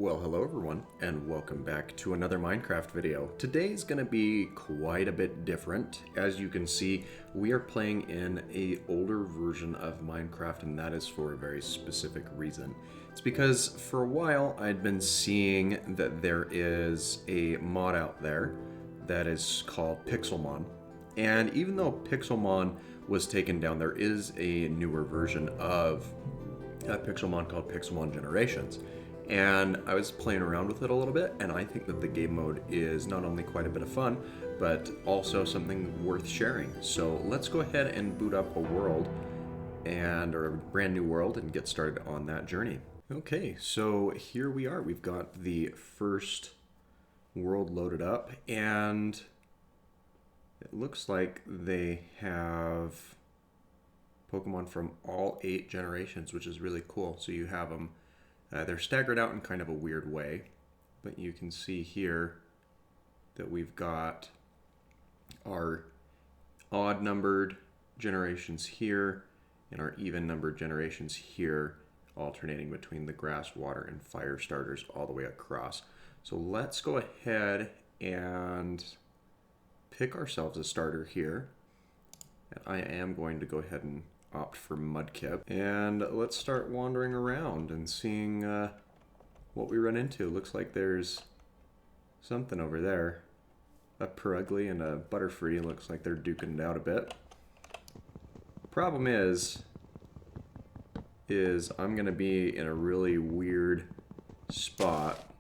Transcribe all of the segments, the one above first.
Well, hello everyone, and welcome back to another Minecraft video. Today's gonna be quite a bit different. As you can see, we are playing in an older version of Minecraft, and that is for a very specific reason. It's because for a while I'd been seeing that there is a mod out there that is called Pixelmon. And even though Pixelmon was taken down, there is a newer version of Pixelmon called Pixelmon Generations. And I was playing around with it a little bit, and I think that the game mode is not only quite a bit of fun, but also something worth sharing. So let's go ahead and boot up a world, or a brand new world, and get started on that journey. Okay, so here we are. We've got the first world loaded up, and it looks like they have Pokemon from all 8 generations, which is really cool. So you have them. They're staggered out in kind of a weird way, but you can see here that we've got our odd-numbered generations here and our even-numbered generations here, alternating between the grass, water, and fire starters all the way across. So let's go ahead and pick ourselves a starter here. And I am going to go ahead and opt for Mudkip, and let's start wandering around and seeing what we run into. Looks like there's something over there. A Perugly and a Butterfree. Looks like they're duking it out a bit. Problem is I'm gonna be in a really weird spot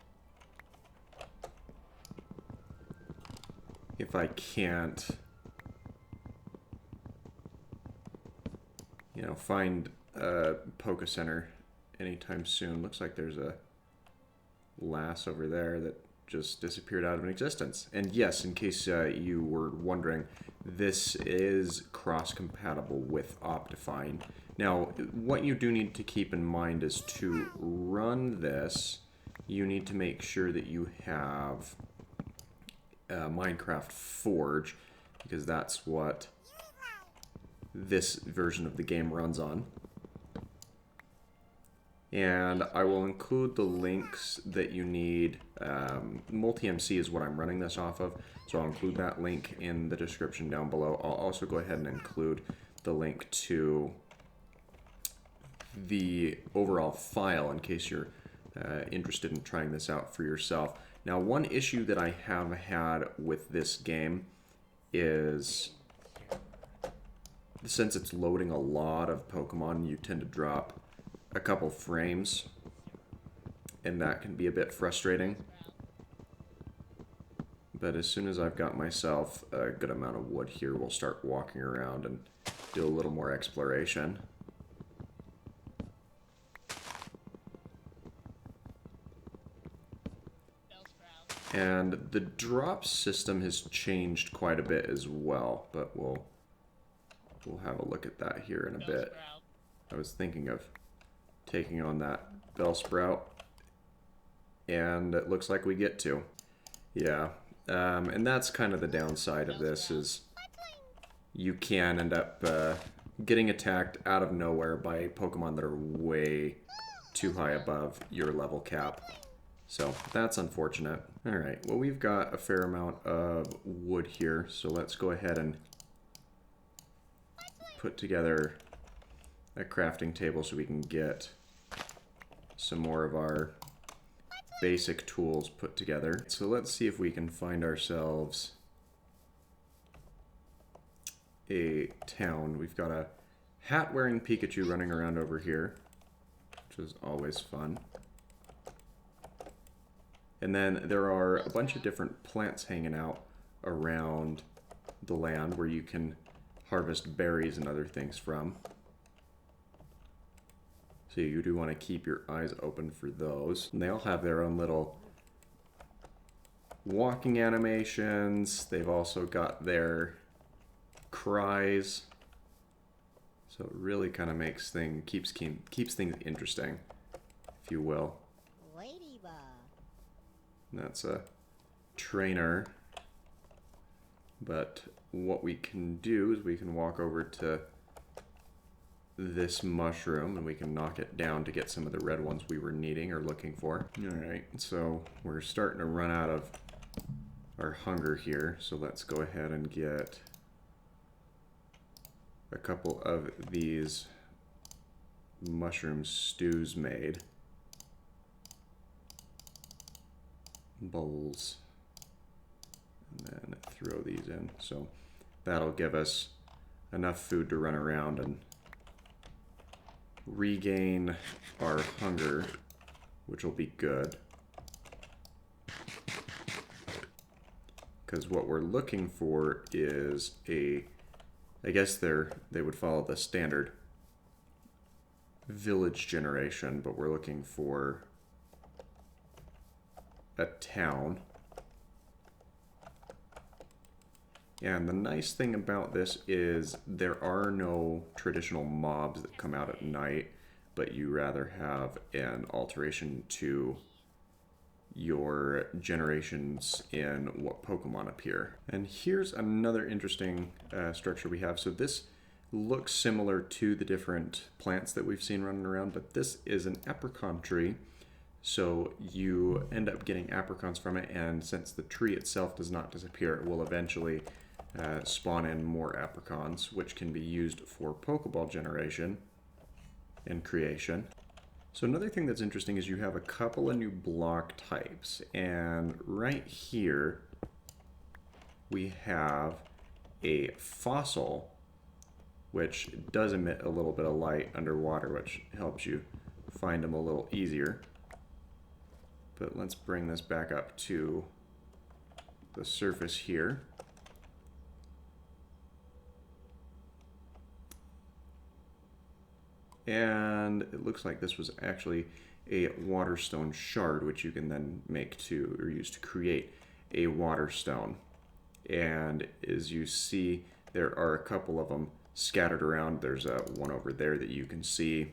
if I can't find a Poke Center anytime soon. Looks like there's a lass over there that just disappeared out of existence. And yes, in case you were wondering, this is cross-compatible with Optifine. Now, what you do need to keep in mind is to run this, you need to make sure that you have Minecraft Forge, because that's what this version of the game runs on. And I will include the links that you need. Multi-MC is what I'm running this off of, so I'll include that link in the description down below. I'll also go ahead and include the link to the overall file in case you're interested in trying this out for yourself. Now, one issue that I have had with this game is, since it's loading a lot of Pokemon, you tend to drop a couple frames, and that can be a bit frustrating. But as soon as I've got myself a good amount of wood here, we'll start walking around and do a little more exploration. And the drop system has changed quite a bit as well, but we'll have a look at that here in a bit. I was thinking of taking on that Bellsprout, and it looks like we get to. Yeah, and that's kind of the downside of this, is you can end up getting attacked out of nowhere by Pokemon that are way too high above your level cap. So that's unfortunate. Alright, well, we've got a fair amount of wood here, so let's go ahead and put together a crafting table so we can get some more of our basic tools put together. So let's see if we can find ourselves a town. We've got a hat-wearing Pikachu running around over here, which is always fun. And then there are a bunch of different plants hanging out around the land where you can harvest berries and other things from. So you do want to keep your eyes open for those. And they all have their own little walking animations. They've also got their cries. So it really kind of makes things, keeps things interesting, if you will. And that's a trainer. But what we can do is we can walk over to this mushroom, and we can knock it down to get some of the red ones we were needing or looking for. Alright, so we're starting to run out of our hunger here, so let's go ahead and get a couple of these mushroom stews made. Bowls. And then throw these in. So that'll give us enough food to run around and regain our hunger, which will be good. Because what we're looking for is I guess they would follow the standard village generation, but we're looking for a town. And the nice thing about this is there are no traditional mobs that come out at night, but you rather have an alteration to your generations in what Pokemon appear. And here's another interesting structure we have. So this looks similar to the different plants that we've seen running around, but this is an apricot tree. So you end up getting apricons from it, and since the tree itself does not disappear, it will eventually spawn in more apricons, which can be used for Pokeball generation and creation. So another thing that's interesting is you have a couple of new block types, and right here we have a fossil, which does emit a little bit of light underwater, which helps you find them a little easier. But let's bring this back up to the surface here. And it looks like this was actually a water stone shard, which you can then make to, or use to create a water stone. And as you see, there are a couple of them scattered around. There's one over there that you can see.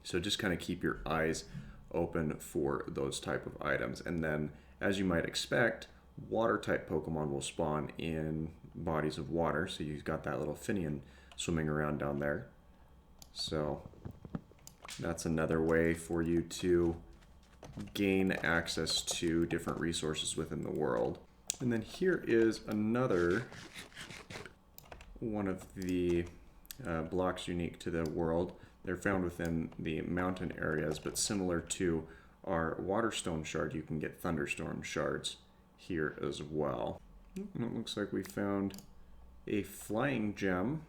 So just kind of keep your eyes open for those type of items. And then, as you might expect, water type Pokemon will spawn in bodies of water. So you've got that little Finian swimming around down there. So that's another way for you to gain access to different resources within the world. And then here is another one of the blocks unique to the world. They're found within the mountain areas, but similar to our Waterstone shard, you can get Thunderstorm shards here as well. And it looks like we found a flying gem,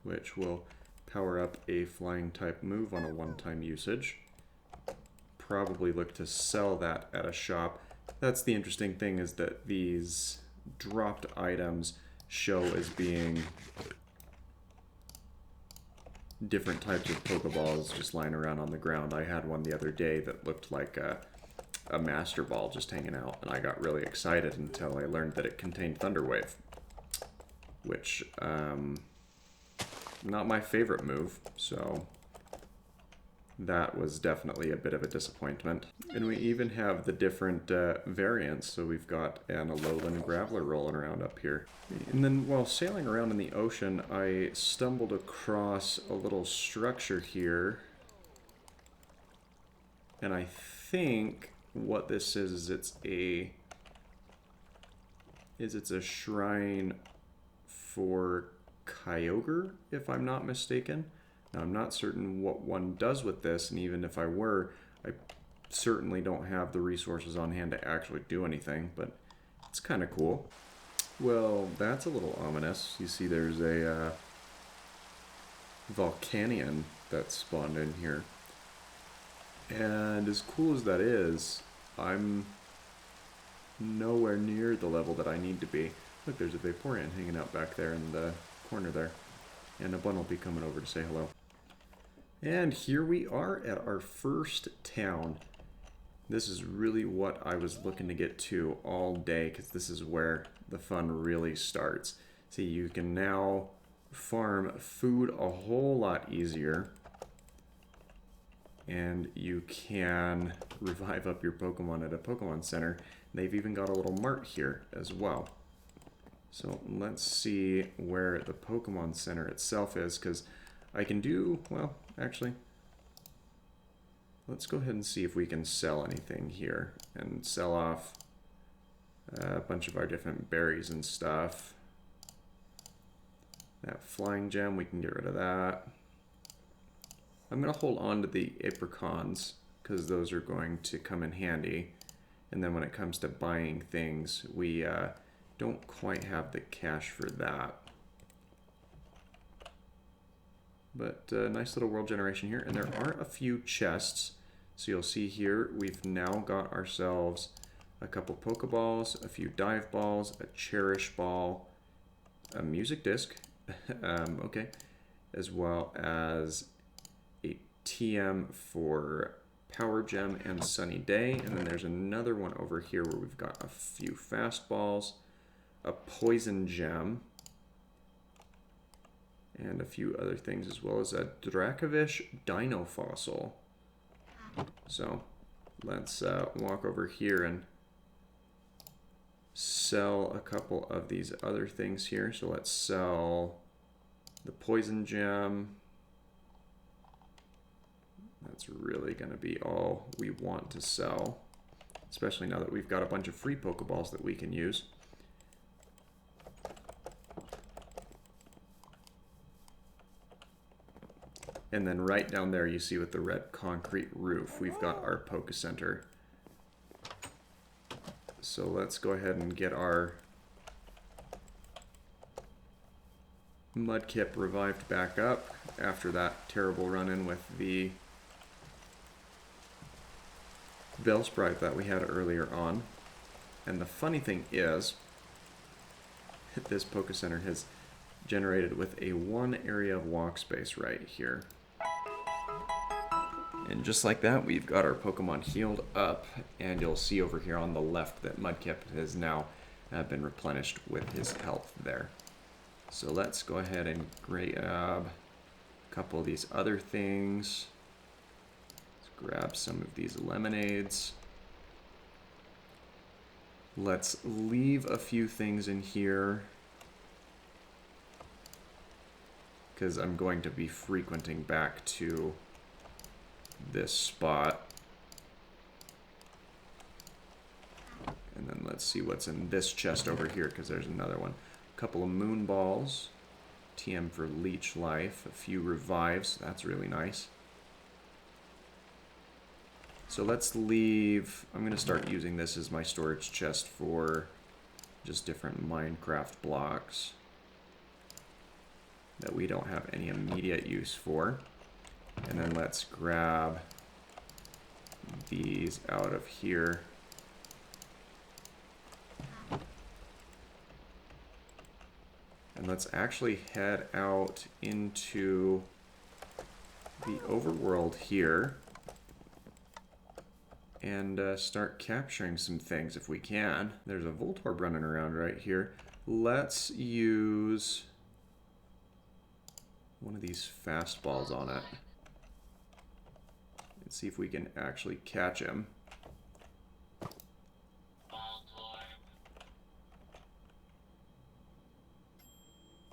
which will power up a flying type move on a one-time usage. Probably look to sell that at a shop. That's the interesting thing, is that these dropped items show as being different types of Pokeballs just lying around on the ground. I had one the other day that looked like a Master Ball just hanging out, and I got really excited until I learned that it contained Thunder Wave, which not my favorite move, so that was definitely a bit of a disappointment. And we even have the different variants, so we've got an Alolan Graveler rolling around up here. And then while sailing around in the ocean, I stumbled across a little structure here, and I think what this is it's a shrine for Kyogre, if I'm not mistaken. Now, I'm not certain what one does with this, and even if I were, I certainly don't have the resources on hand to actually do anything, but it's kind of cool. Well, that's a little ominous. You see there's a Volcanion that's spawned in here. And as cool as that is, I'm nowhere near the level that I need to be. Look, there's a Vaporeon hanging out back there in the corner there. And a bun will be coming over to say hello. And here we are at our first town. This is really what I was looking to get to all day, because this is where the fun really starts. See, you can now farm food a whole lot easier. And you can revive up your Pokemon at a Pokemon Center. They've even got a little mart here as well. So let's see where the Pokemon Center itself is, because I can do, well, actually, let's go ahead and see if we can sell anything here and sell off a bunch of our different berries and stuff. That flying gem, we can get rid of that. I'm going to hold on to the apricons because those are going to come in handy. And then when it comes to buying things, we don't quite have the cash for that. But nice little world generation here. And there are a few chests. So you'll see here, we've now got ourselves a couple Pokeballs, a few Dive Balls, a Cherish Ball, a Music Disc, okay, as well as a TM for Power Gem and Sunny Day. And then there's another one over here where we've got a few Fastballs, a Poison Gem, and a few other things, as well as a Dracovish Dino Fossil. So let's walk over here and sell a couple of these other things here. So let's sell the Poison Gem. That's really going to be all we want to sell, especially now that we've got a bunch of free Pokeballs that we can use. And then right down there you see with the red concrete roof, we've got our Poke Center. So let's go ahead and get our Mudkip revived back up after that terrible run-in with the Bellsprite that we had earlier on. And the funny thing is, this Poke Center has generated with a 1 area of walk space right here. And just like that, we've got our Pokemon healed up, and you'll see over here on the left that Mudkip has now been replenished with his health there. So let's go ahead and grab a couple of these other things. Let's grab some of these lemonades. Let's leave a few things in here, because I'm going to be frequenting back to this spot. And then let's see what's in this chest over here, because there's another one. A couple of moon balls, TM for leech life, a few revives, that's really nice. So let's leave, I'm going to start using this as my storage chest for just different Minecraft blocks that we don't have any immediate use for. And then let's grab these out of here. And let's actually head out into the overworld here and start capturing some things if we can. There's a Voltorb running around right here. Let's use one of these fastballs on it. See if we can actually catch him.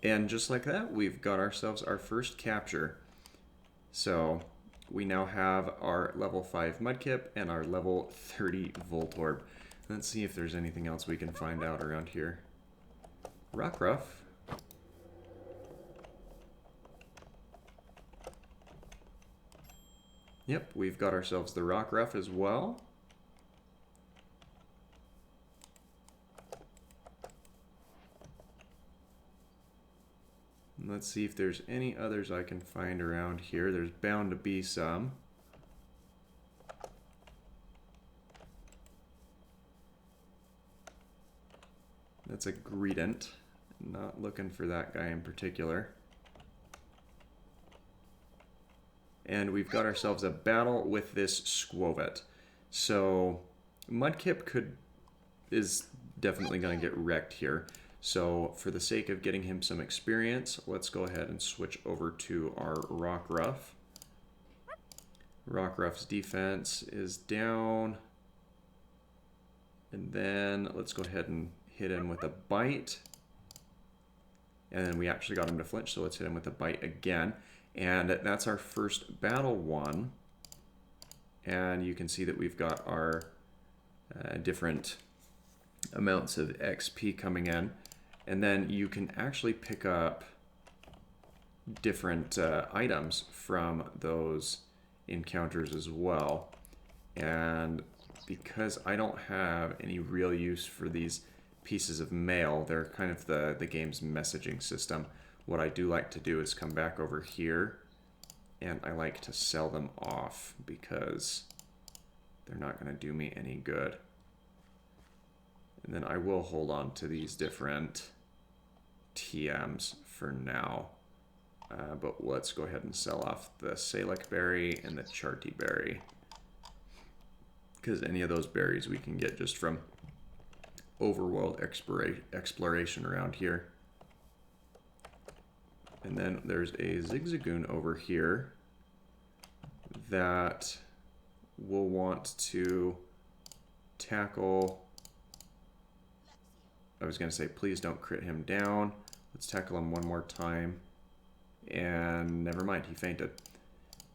And just like that, we've got ourselves our first capture. So we now have our level 5 Mudkip and our level 30 Voltorb. Let's see if there's anything else we can find out around here. Rockruff. Yep, we've got ourselves the Rockruff as well. Let's see if there's any others I can find around here. There's bound to be some. That's a Greedent. Not looking for that guy in particular. And we've got ourselves a battle with this Squovet. So Mudkip is definitely going to get wrecked here. So for the sake of getting him some experience, let's go ahead and switch over to our Rockruff. Rockruff's defense is down. And then let's go ahead and hit him with a bite. And then we actually got him to flinch, so let's hit him with a bite again. And that's our first battle won. And you can see that we've got our different amounts of XP coming in. And then you can actually pick up different items from those encounters as well. And because I don't have any real use for these pieces of mail, they're kind of the game's messaging system. What I do like to do is come back over here, and I like to sell them off because they're not going to do me any good. And then I will hold on to these different TMs for now. But let's go ahead and sell off the Salak berry and the Charty berry, because any of those berries we can get just from overworld exploration around here. And then there's a Zigzagoon over here that we'll want to tackle. I was going to say, please don't crit him down. Let's tackle him one more time. And never mind, he fainted.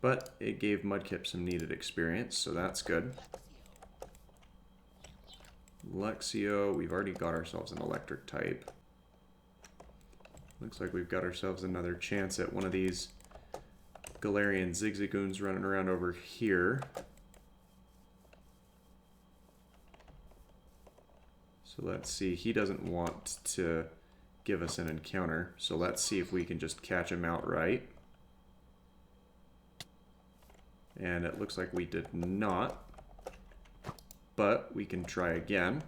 But it gave Mudkip some needed experience, so that's good. Lexio, we've already got ourselves an electric type. Looks like we've got ourselves another chance at one of these Galarian Zigzagoons running around over here. So let's see, he doesn't want to give us an encounter, so let's see if we can just catch him outright. And it looks like we did not, but we can try again.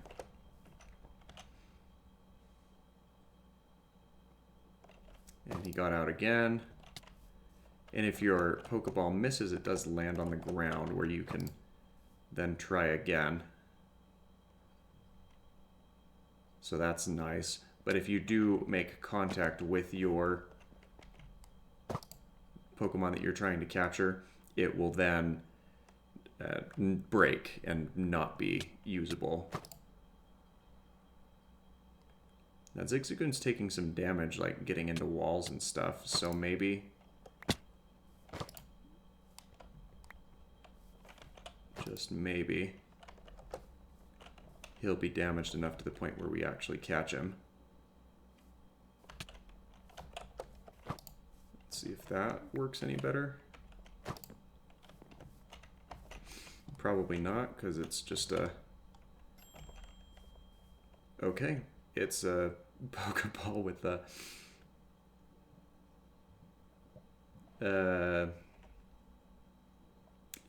And he got out again. And if your Pokeball misses, it does land on the ground where you can then try again. So that's nice. But if you do make contact with your Pokemon that you're trying to capture, it will then break and not be usable. Now Zigzagoon's taking some damage, like getting into walls and stuff, so maybe just maybe he'll be damaged enough to the point where we actually catch him. Let's see if that works any better. Probably not, because it's just a... Okay, it's a Pokeball with a...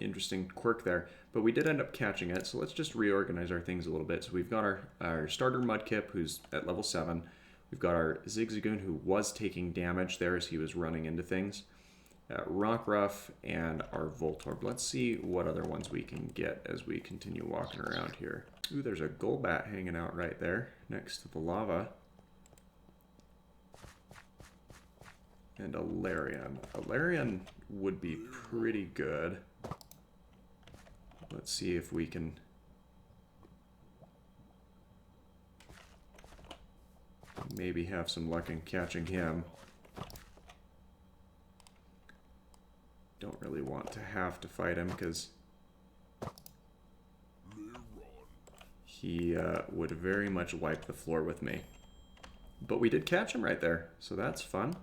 interesting quirk there. But we did end up catching it, so let's just reorganize our things a little bit. So we've got our starter Mudkip, who's at level 7. We've got our Zigzagoon, who was taking damage there as he was running into things. Rockruff, and our Voltorb. Let's see what other ones we can get as we continue walking around here. Ooh, there's a Golbat hanging out right there next to the lava. And a Larian. A Larian would be pretty good. Let's see if we can... maybe have some luck in catching him. Don't really want to have to fight him because he would very much wipe the floor with me. But we did catch him right there, so that's fun.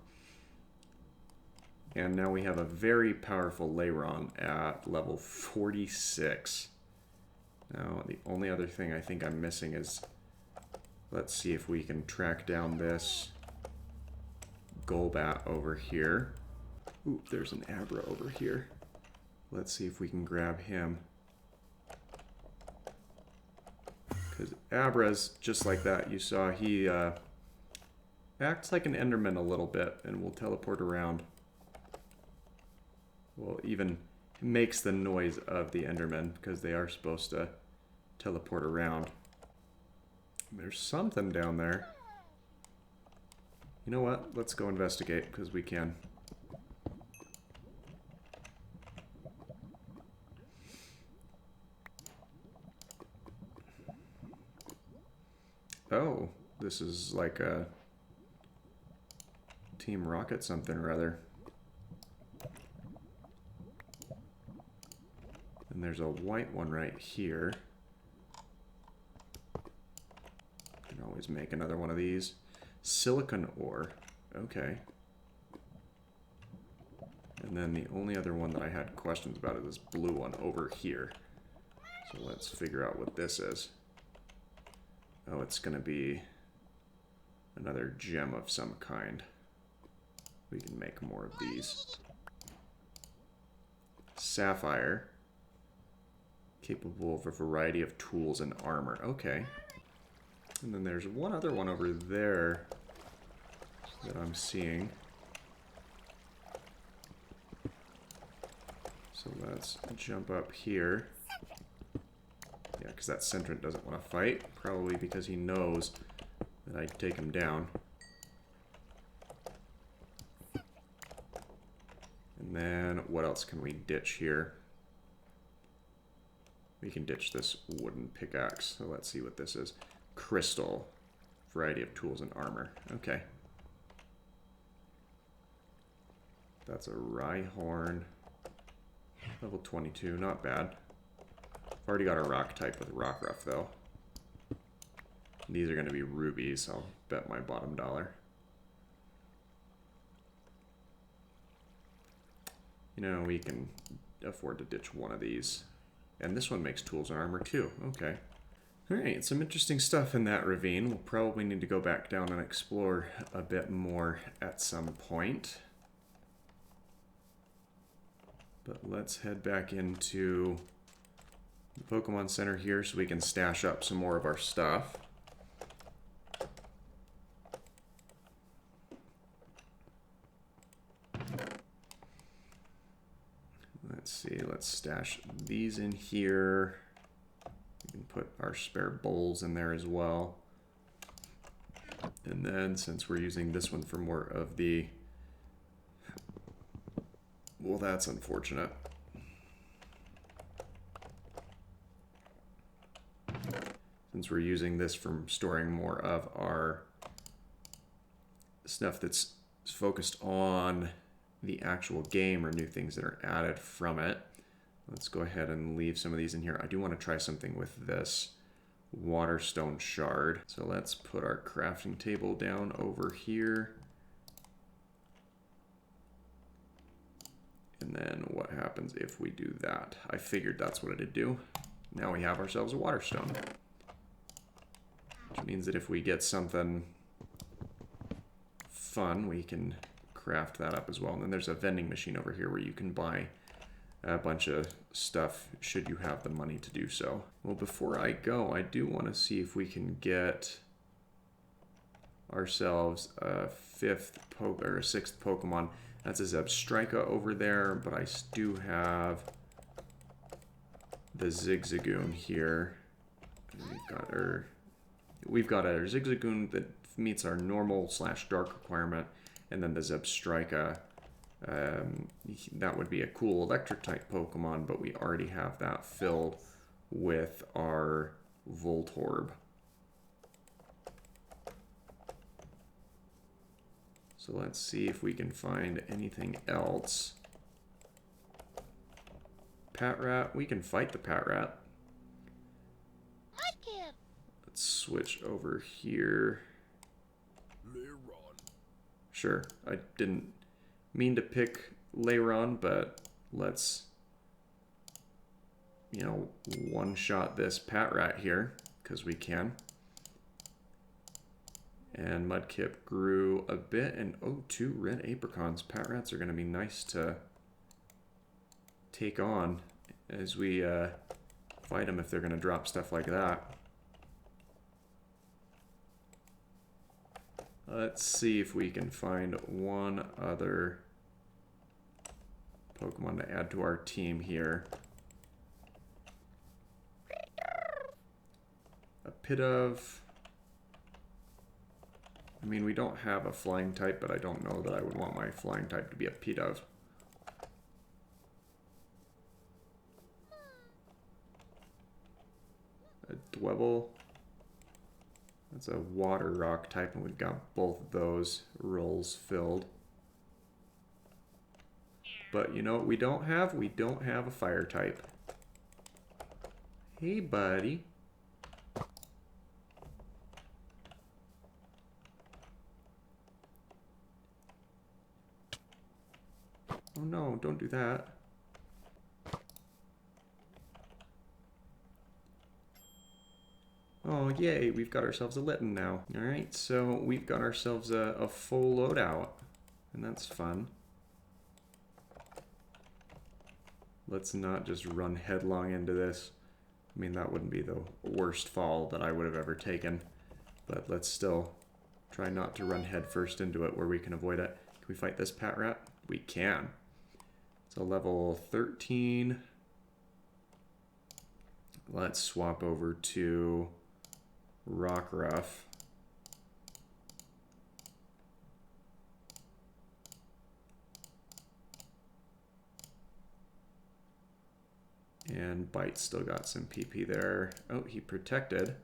And now we have a very powerful Lairon at level 46. Now, the only other thing I think I'm missing is... let's see if we can track down this Golbat over here. Ooh, there's an Abra over here. Let's see if we can grab him. Because Abra's just like that. You saw he acts like an Enderman a little bit and will teleport around. Well, even makes the noise of the Enderman because they are supposed to teleport around. There's something down there. You know what? Let's go investigate because we can. Oh, this is like a Team Rocket something or other. there's a white one right here. Can always make another one of these. Silicon ore. Okay. And then the only other one that I had questions about is this blue one over here. So let's figure out what this is. Oh, it's going to be another gem of some kind. We can make more of these. Sapphire. Capable of a variety of tools and armor. Okay. And then there's one other one over there that I'm seeing. So let's jump up here. Yeah, because that Centrant doesn't want to fight. Probably because he knows that I'd take him down. And then what else can we ditch here? We can ditch this wooden pickaxe. So let's see what this is. Crystal. Variety of tools and armor. Okay. That's a Rhyhorn. Level 22. Not bad. I've already got a rock type with Rockruff, though. These are going to be rubies. I'll bet my bottom dollar. You know, we can afford to ditch one of these. And this one makes tools and armor, too. Okay. Alright, some interesting stuff in that ravine. We'll probably need to go back down and explore a bit more at some point. But let's head back into the Pokemon Center here so we can stash up some more of our stuff. Let's see, let's stash these in here. We can put our spare bowls in there as well. And then since we're using this one for more of the... Well, that's unfortunate. Since we're using this for storing more of our stuff that's focused on the actual game or new things that are added from it. Let's go ahead and leave some of these in here. I do want to try something with this Waterstone shard. So let's put our crafting table down over here. And then what happens if we do that? I figured that's what it'd do. Now we have ourselves a Waterstone. Which means that if we get something fun, we can craft that up as well. And then there's a vending machine over here where you can buy a bunch of stuff should you have the money to do so. Well, before I go, I do want to see if we can get ourselves a sixth Pokemon. That's a Zebstrika over there, but I do have the Zigzagoon here. We've got a Zigzagoon that meets our normal / dark requirement, and then the Zebstrika. That would be a cool electric type Pokemon, but we already have that filled with our Voltorb. So let's see if we can find anything else. Patrat, we can fight the Patrat. Let's switch over here. Sure, I didn't mean to pick Lairon, but let's, you know, one-shot this Patrat here, because we can. And Mudkip grew a bit, and oh, 2 red Apricons. Patrats are going to be nice to take on as we fight them if they're going to drop stuff like that. Let's see if we can find one other Pokemon to add to our team here. A Pidove. I mean, we don't have a flying type, but I don't know that I would want my flying type to be a Pidove. A Dwebble. That's a water rock type, and we've got both of those roles filled. But you know what we don't have? We don't have a fire type. Hey, buddy. Oh no, don't do that. Oh, yay, we've got ourselves a Litten now. Alright, so we've got ourselves a full loadout, and that's fun. Let's not just run headlong into this. I mean, that wouldn't be the worst fall that I would have ever taken, but let's still try not to run headfirst into it where we can avoid it. Can we fight this Pat Rat? We can. So level 13. Let's swap over to Rockruff. And Bite still got some PP there. Oh, he protected.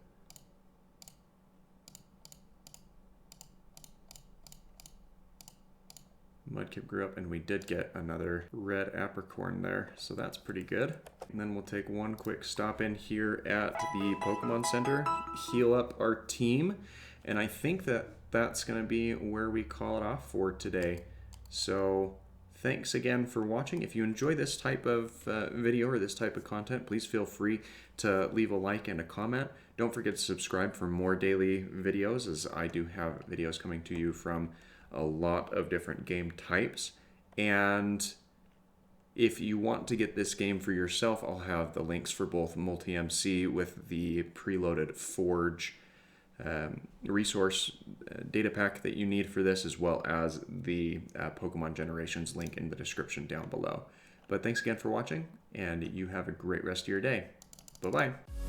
Mudkip grew up, and we did get another red apricorn there, so that's pretty good. And then we'll take one quick stop in here at the Pokemon Center, heal up our team, and I think that that's going to be where we call it off for today. So thanks again for watching. If you enjoy this type of video or this type of content, please feel free to leave a like and a comment. Don't forget to subscribe for more daily videos, as I do have videos coming to you from a lot of different game types. And if you want to get this game for yourself, I'll have the links for both Multi-MC with the preloaded Forge resource data pack that you need for this, as well as the Pokemon Generations link in the description down below. But thanks again for watching, and you have a great rest of your day. Bye-bye.